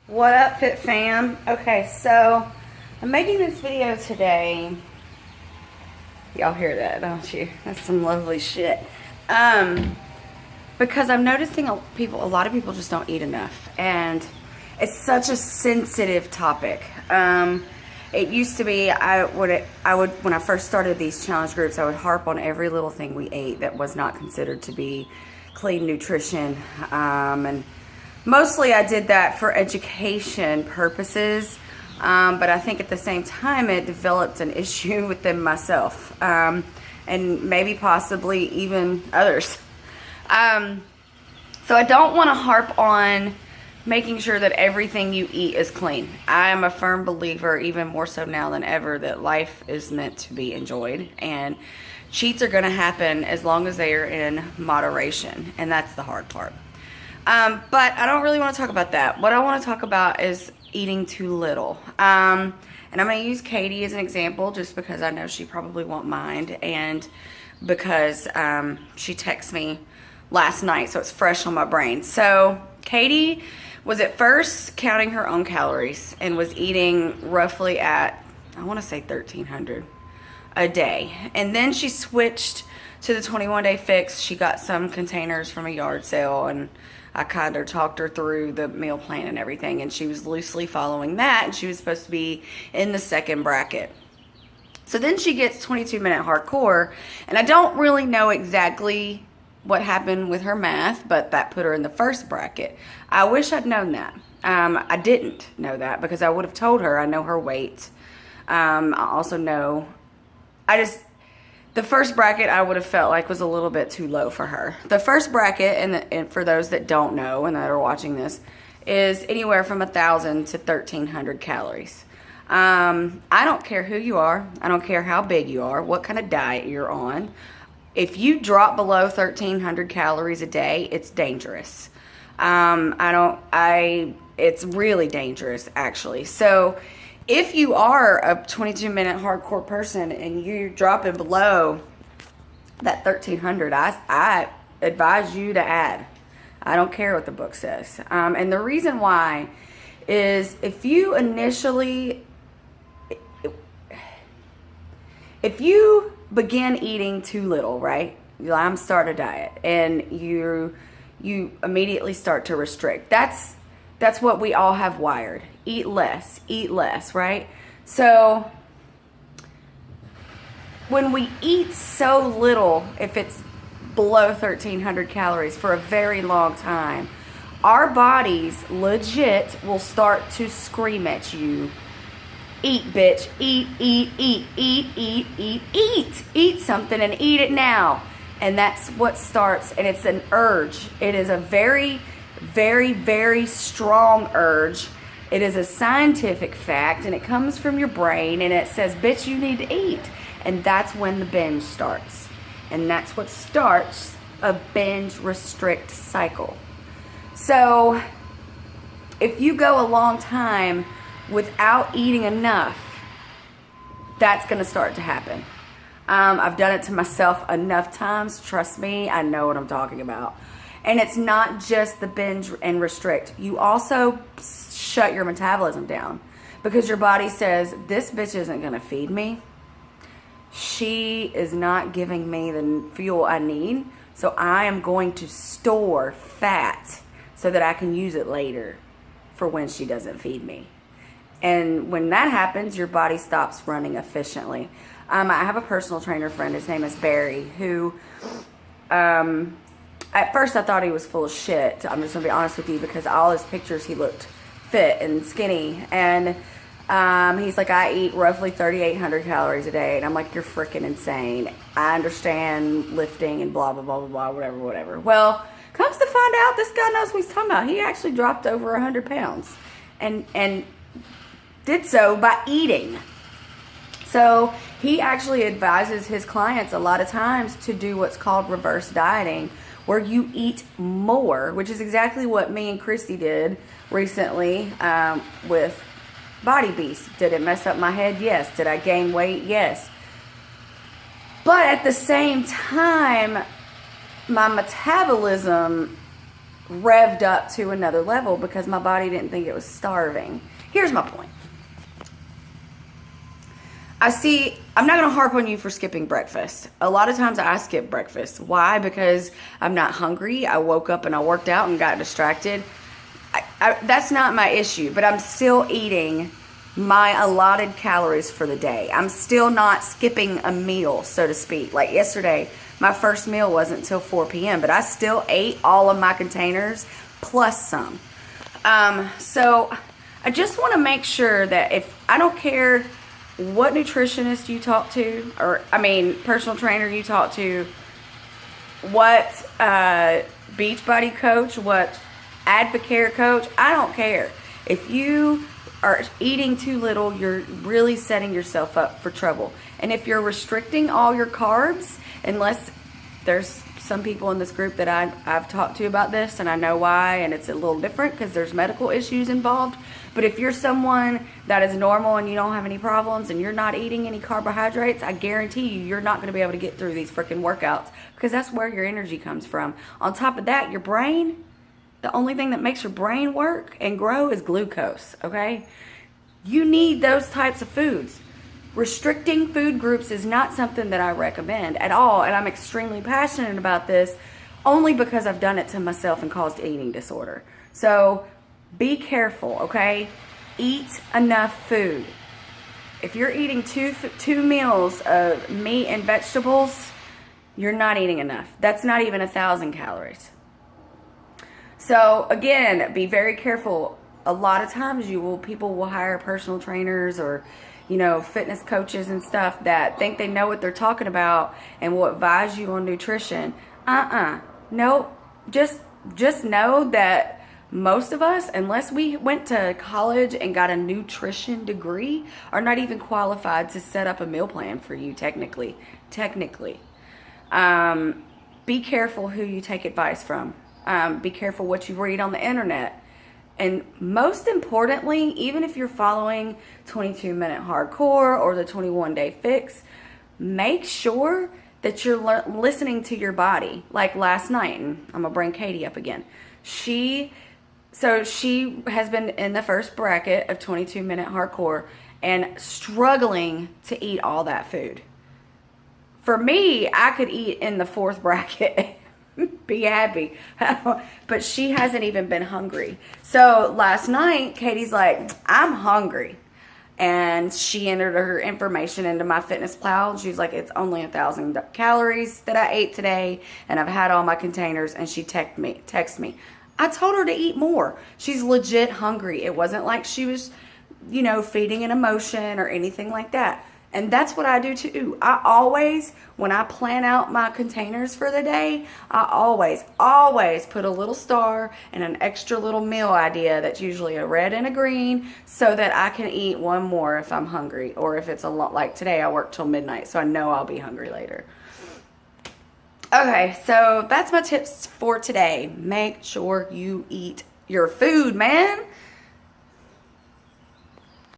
What up, Fit Fam? Okay, so I'm making this video today. Y'all hear that, don't you? That's some lovely shit. Because I'm noticing a lot of people just don't eat enough, and it's such a sensitive topic. It used to be I would when I first started these challenge groups, I would harp on every little thing we ate that was not considered to be clean nutrition, and mostly I did that for education purposes, but I think at the same time it developed an issue within myself, and maybe possibly even others. So I don't want to harp on making sure that everything you eat is clean. I am a firm believer, even more so now than ever, that life is meant to be enjoyed, and cheats are going to happen as long as they are in moderation, and that's the hard part. But I don't really want to talk about that. What I want to talk about is eating too little. And I'm going to use Katie as an example just because I know she probably won't mind, and because she texted me last night, so it's fresh on my brain. So Katie was at first counting her own calories and was eating roughly at, I want to say 1,300 a day. And then she switched to the 21-day fix. She got some containers from a yard sale, and I kind of talked her through the meal plan and everything, and she was loosely following that, and she was supposed to be in the second bracket. So then she gets 22-minute hardcore, and I don't really know exactly what happened with her math, but that put her in the first bracket. I wish I'd known that. I didn't know that because I would have told her. I know her weight. I also know, the first bracket I would have felt like was a little bit too low for her. The first bracket, and for those that don't know and that are watching this, is anywhere from 1,000 to 1,300 calories. I don't care who you are. I don't care how big you are, what kind of diet you're on. If you drop below 1,300 calories a day, it's dangerous. It's really dangerous, actually. So if you are a 22-minute hardcore person and you're dropping below that 1,300, I advise you to add. I don't care what the book says. And the reason why is if you begin eating too little, right? I'm starting a diet, and you immediately start to restrict. That's what we all have wired. Eat less, right? So when we eat so little, if it's below 1,300 calories for a very long time, our bodies legit will start to scream at you, eat, bitch, eat something and eat it now. And that's what starts, and it's an urge. It is a very, very, very strong urge. It is a scientific fact, and it comes from your brain, and it says, bitch, you need to eat. And that's when the binge starts. And that's what starts a binge restrict cycle. So if you go a long time without eating enough, that's going to start to happen. I've done it to myself enough times. Trust me, I know what I'm talking about. And it's not just the binge and restrict. You also shut your metabolism down because your body says, this bitch isn't going to feed me. She is not giving me the fuel I need. So I am going to store fat so that I can use it later for when she doesn't feed me. And when that happens, your body stops running efficiently. I have a personal trainer friend, his name is Barry, who, at first I thought he was full of shit. I'm just going to be honest with you, because all his pictures, he looked fit and skinny. And he's like, I eat roughly 3,800 calories a day. And I'm like, you're freaking insane. I understand lifting and blah, blah, blah, blah, blah, whatever. Well, comes to find out, this guy knows what he's talking about. He actually dropped over 100 pounds and did so by eating. So he actually advises his clients a lot of times to do what's called reverse dieting, where you eat more, which is exactly what me and Christy did recently with Body Beast. Did it mess up my head? Yes. Did I gain weight? Yes. But at the same time, my metabolism revved up to another level because my body didn't think it was starving. Here's my point. I'm not going to harp on you for skipping breakfast. A lot of times I skip breakfast. Why? Because I'm not hungry. I woke up and I worked out and got distracted. That's not my issue, but I'm still eating my allotted calories for the day. I'm still not skipping a meal, so to speak. Like yesterday, my first meal wasn't until 4 p.m., but I still ate all of my containers plus some. So I just want to make sure that I don't care what nutritionist you talk to, personal trainer you talk to, what Beachbody coach, what Advocare coach, I don't care. If you are eating too little, you're really setting yourself up for trouble. And if you're restricting all your carbs, unless there's some people in this group that I've talked to about this, and I know why, and it's a little different because there's medical issues involved. But if you're someone that is normal and you don't have any problems and you're not eating any carbohydrates, I guarantee you're not going to be able to get through these freaking workouts because that's where your energy comes from. On top of that, your brain, the only thing that makes your brain work and grow is glucose, okay? You need those types of foods. Restricting food groups is not something that I recommend at all, and I'm extremely passionate about this only because I've done it to myself and caused eating disorder. So be careful, okay? Eat enough food. If you're eating two meals of meat and vegetables, you're not eating enough. That's not even 1,000 calories. So again, be very careful. A lot of times people will hire personal trainers or fitness coaches and stuff that think they know what they're talking about and will advise you on nutrition. No, just know that most of us, unless we went to college and got a nutrition degree, are not even qualified to set up a meal plan for you technically. Be careful who you take advice from. Be careful what you read on the internet. And most importantly, even if you're following 22-minute hardcore or the 21-day fix, make sure that you're listening to your body. Like last night, and I'm going to bring Katie up again. She has been in the first bracket of 22-minute hardcore and struggling to eat all that food. For me, I could eat in the fourth bracket. Be happy. But she hasn't even been hungry. So last night, Katie's like, I'm hungry. And she entered her information into MyFitnessPal. She's like, it's only 1,000 calories that I ate today. And I've had all my containers. And she texted me. I told her to eat more. She's legit hungry. It wasn't like she was, feeding an emotion or anything like that. And that's what I do too. I always, when I plan out my containers for the day, I always put a little star and an extra little meal idea that's usually a red and a green so that I can eat one more if I'm hungry. Or if it's a lot, like today I work till midnight, so I know I'll be hungry later. Okay, so that's my tips for today. Make sure you eat your food, man.